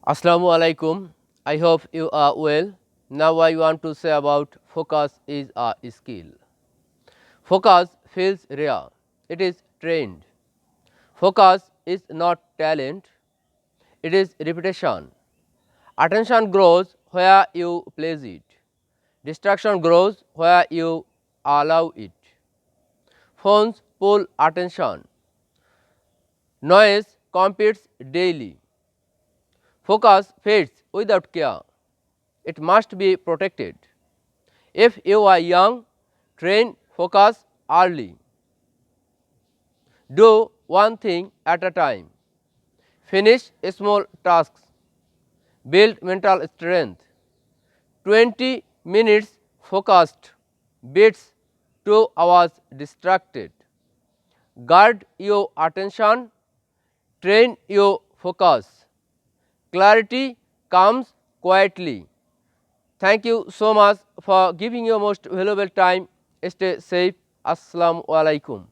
Assalamu alaikum. I hope you are well. Now I want to say about focus is a skill. Focus feels rare. It is trained. Focus is not talent. It is repetition. Attention grows where you place it. Distraction grows where you allow it. Phones pull attention. Noise competes daily. Focus fades without care. It must be protected. If you are young, train focus early. Do one thing at a time. Finish small tasks. Build mental strength. 20 minutes focused beats 2 hours distracted. Guard your attention. Train your focus. Clarity comes quietly. Thank you so much for giving your most valuable time. Stay safe. Assalamu alaikum.